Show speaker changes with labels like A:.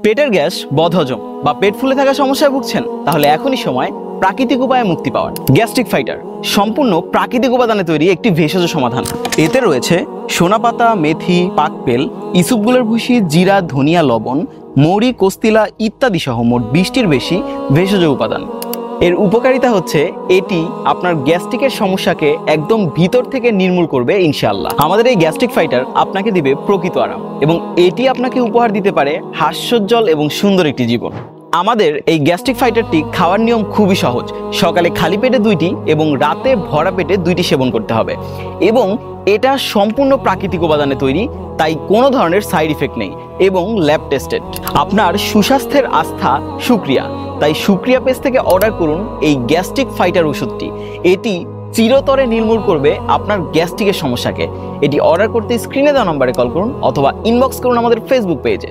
A: পেটের গ্যাস, বদহজম বা পেট ফুলে থাকা সমস্যায় ভুগছেন? তাহলে এখনই সময় প্রাকৃতিক উপায়ে মুক্তি পাওয়ার। গ্যাস্ট্রিক ফাইটার সম্পূর্ণ প্রাকৃতিক উপাদানে তৈরি একটি ভেষজ সমাধান। এতে রয়েছে সোনাপাতা, মেথি, পাকপেল, ইসুপগুলের ভুসি, জিরা, ধনিয়া, লবণ, মৌরি, কোস্তিলা ইত্যাদি সহ মোট 20টির বেশি ভেষজ উপাদান। এর উপকারিতা হচ্ছে এটি আপনার গ্যাস্ট্রিকের সমস্যাকে একদম ভিতর থেকে নির্মূল করবে ইনশাআল্লাহ। আমাদের এই গ্যাস্ট্রিক ফাইটার আপনাকে দিবে প্রকৃত আরাম এবং এটি আপনাকে উপহার দিতে পারে হাস্যোজ্জ্বল এবং সুন্দর একটি জীবন। আমাদের এই গ্যাস্ট্রিক ফাইটারটি খাওয়ার নিয়ম খুবই সহজ। সকালে খালি পেটে 2টি এবং রাতে ভরা পেটে 2টি সেবন করতে হবে এবং এটা সম্পূর্ণ প্রাকৃতিক উপাদানে তৈরি, তাই কোনো ধরনের সাইড ইফেক্ট নেই এবং ল্যাব টেস্টেড। আপনার সুস্বাস্থ্যের আস্থা শুকরিয়া, তাই শুকরিয়া পেজ থেকে অর্ডার করুন এই গ্যাস্ট্রিক ফাইটার ওষুধটি। এটি চিরতরে নির্মূল করবে আপনার গ্যাস্ট্রিকের সমস্যাকে। এটি অর্ডার করতে স্ক্রিনে দেওয়া নম্বরে কল করুন অথবা ইনবক্স করুন আমাদের ফেসবুক পেজে।